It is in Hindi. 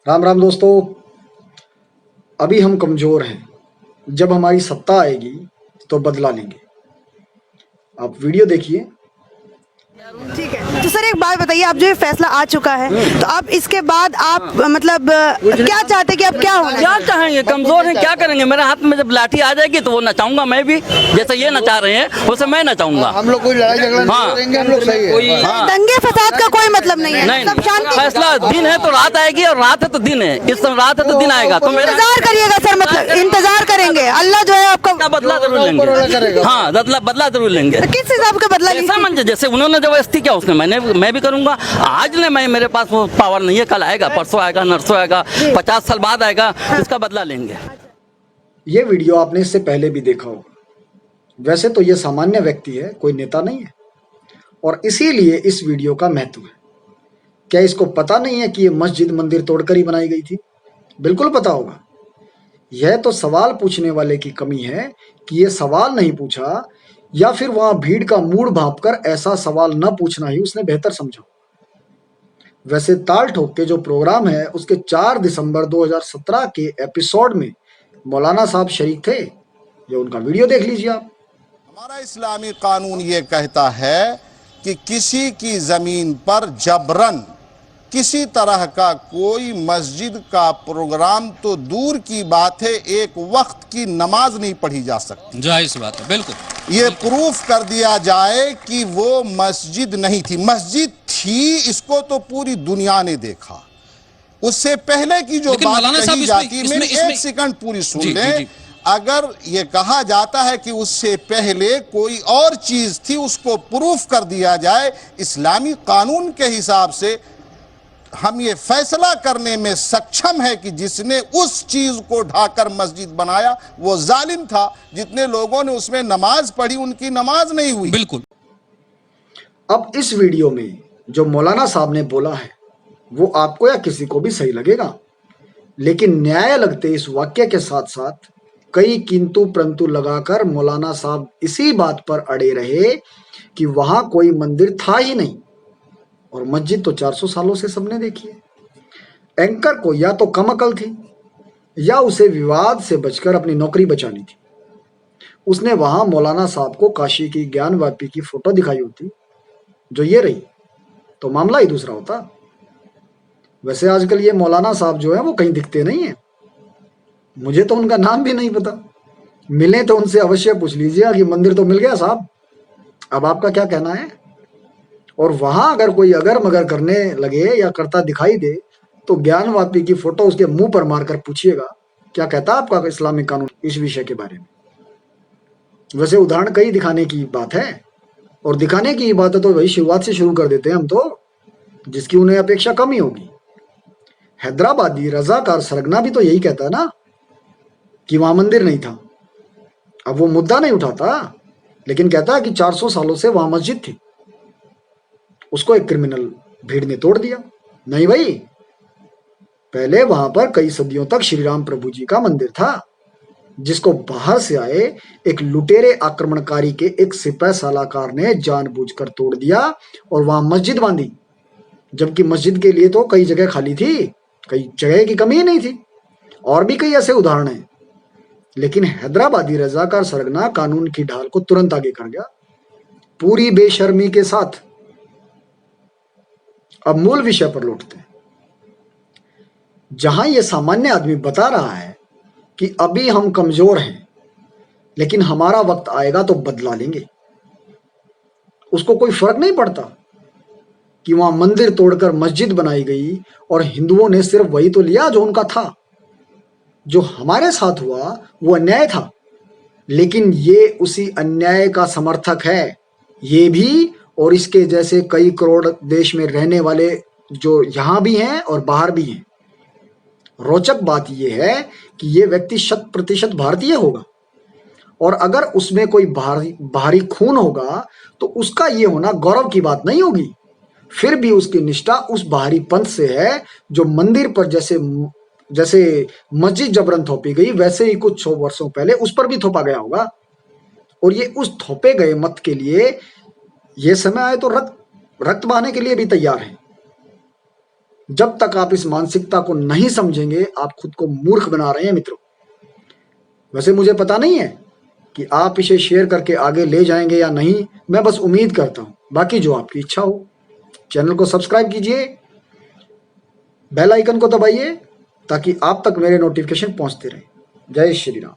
राम राम दोस्तों। अभी हम कमजोर हैं, जब हमारी सत्ता आएगी तो बदला लेंगे। आप वीडियो देखिए। ठीक है। तो सर एक बात बताइए, आप जो ये फैसला आ चुका है तो अब इसके बाद आप मतलब क्या चाहते हैं कि अब क्या होना क्या चाहिए? चाहेंगे, कमजोर हैं, क्या करेंगे। मेरे हाथ में जब लाठी आ जाएगी तो वो नचाऊंगा मैं भी, जैसे ये नचा रहे हैं वैसे मैं नचाऊंगा। हम लोग कोई लड़ाई झगड़ा नहीं हाँ। करेंगे, हम लोग सही है। कोई हाँ। दंगे फसाद का कोई मतलब नहीं है, नहीं सब शांति। फैसला दिन है तो रात आएगी और रात है तो दिन है। इस समय रात है तो दिन आएगा, तो मेरा इंतजार करिएगा सर, मतलब इंतजार करेंगे। अल्लाह जो है आपका का बदला जरूर ऊपर वाला लेंगे। करेगा। हाँ, बदला जरूर लेंगे। किस हिसाब का बदला ऐसा लेंगे? मंजे जैसे उन्होंने जबरदस्ती किया उसने मैं भी करूंगा। आज ने मेरे पास वो पावर नहीं है, कल आएगा, परसों आएगा, नरसों आएगा, 50 साल बाद आएगा, इसका बदला लेंगे। ये वीडियो आपने इससे पहले भी देखा होगा। वैसे तो ये सामान्य व्यक्ति है, कोई नेता नहीं है, और इसीलिए इस वीडियो का महत्व है। क्या इसको पता नहीं है कि ये मस्जिद मंदिर तोड़कर ही बनाई गई थी? बिल्कुल पता होगा। यह तो सवाल पूछने वाले की कमी है कि ये सवाल नहीं पूछा, या फिर वहां भीड़ का मूड भांपकर ऐसा सवाल न पूछना ही उसने बेहतर समझा। वैसे ताल ठोक के जो प्रोग्राम है उसके 4 दिसंबर 2017 के एपिसोड में मौलाना साहब शरीक थे। ये उनका वीडियो देख लीजिए आप। हमारा इस्लामी कानून ये कहता है कि किसी की जमीन पर जबरन किसी तरह का कोई मस्जिद का प्रोग्राम तो दूर की बात है, एक वक्त की नमाज नहीं पढ़ी जा सकती। जाहिर सी बात है, बिल्कुल। ये प्रूफ कर दिया जाए कि वो मस्जिद नहीं थी। मस्जिद थी, इसको तो पूरी दुनिया ने देखा। उससे पहले की जो लेकिन बात मौलाना साहब कही जाती है, मेरी एक सेकंड पूरी सुन जी, लें। जी। अगर ये कहा जाता है कि उससे पहले कोई और चीज थी, उसको प्रूफ कर दिया जाए, इस्लामी कानून के हिसाब से हम ये फैसला करने में सक्षम है कि जिसने उस चीज को ढाकर मस्जिद बनाया वो जालिम था। जितने लोगों ने उसमें नमाज पढ़ी उनकी नमाज नहीं हुई। बिल्कुल। अब इस वीडियो में जो मौलाना साहब ने बोला है वो आपको या किसी को भी सही लगेगा, लेकिन न्याय लगते इस वाक्य के साथ साथ कई किंतु परंतु लगाकर मौलाना साहब इसी बात पर अड़े रहे कि वहां कोई मंदिर था ही नहीं, और मस्जिद तो 400 सालों से सबने देखी है। एंकर को या तो कम अकल थी या उसे विवाद से बचकर अपनी नौकरी बचानी थी। उसने वहां मौलाना साहब को काशी की ज्ञान व्यापी की फोटो दिखाई होती, जो ये रही, तो मामला ही दूसरा होता। वैसे आजकल ये मौलाना साहब जो है वो कहीं दिखते नहीं है। मुझे तो उनका नाम भी नहीं पता। मिले तो उनसे अवश्य पूछ लीजिए कि मंदिर तो मिल गया साहब, अब आपका क्या कहना है। और वहां अगर कोई अगर मगर करने लगे या करता दिखाई दे तो ज्ञानवापी की फोटो उसके मुंह पर मारकर पूछिएगा क्या कहता आपका इस्लामिक कानून इस विषय के बारे में। वैसे उदाहरण कई दिखाने की बात है, और दिखाने की बात है तो वही शुरुआत से शुरू कर देते हैं हम तो, जिसकी उन्हें अपेक्षा कम ही होगी। हैदराबादी रजाकार सरगना भी तो यही कहता है ना कि वहां मंदिर नहीं था। अब वो मुद्दा नहीं उठाता, लेकिन कहता है कि 400 सालों से वहां मस्जिद थी। उसको एक क्रिमिनल भीड़ ने तोड़ दिया। नहीं भाई, पहले वहां पर कई सदियों तक श्री राम प्रभु जी का मंदिर था, जिसको बाहर से आए एक लुटेरे आक्रमणकारी के एक सिपह सलाहकार ने जानबूझकर तोड़ दिया और वहां मस्जिद बांधी, जबकि मस्जिद के लिए तो कई जगह खाली थी, कई जगह की कमी ही नहीं थी। और भी कई ऐसे उदाहरण हैं, लेकिन हैदराबादी रजाकार सरगना कानून की ढाल को तुरंत आगे कर गया, पूरी बेशर्मी के साथ। अब मूल विषय पर लौटते हैं, जहां यह सामान्य आदमी बता रहा है कि अभी हम कमजोर हैं, लेकिन हमारा वक्त आएगा तो बदला लेंगे। उसको कोई फर्क नहीं पड़ता कि वहां मंदिर तोड़कर मस्जिद बनाई गई और हिंदुओं ने सिर्फ वही तो लिया जो उनका था। जो हमारे साथ हुआ वो अन्याय था, लेकिन ये उसी अन्याय का समर्थक है, ये भी और इसके जैसे कई करोड़ देश में रहने वाले जो यहां भी हैं और बाहर भी हैं। रोचक बात यह है कि ये व्यक्ति 100% भारतीय होगा, और अगर उसमें कोई बाहरी खून होगा तो उसका ये होना गौरव की बात नहीं होगी। फिर भी उसकी निष्ठा उस बाहरी पंथ से है जो मंदिर पर जैसे मस्जिद जबरन थोपी गई, वैसे ही कुछ 100 वर्षों पहले उस पर भी थोपा गया होगा। और ये उस थोपे गए मत के लिए ये समय आए तो रक्त बहाने के लिए भी तैयार है। जब तक आप इस मानसिकता को नहीं समझेंगे आप खुद को मूर्ख बना रहे हैं मित्रों। वैसे मुझे पता नहीं है कि आप इसे शेयर करके आगे ले जाएंगे या नहीं, मैं बस उम्मीद करता हूं, बाकी जो आपकी इच्छा हो। चैनल को सब्सक्राइब कीजिए, बेल आइकन को दबाइए ताकि आप तक मेरे नोटिफिकेशन पहुंचते रहे। जय श्री राम।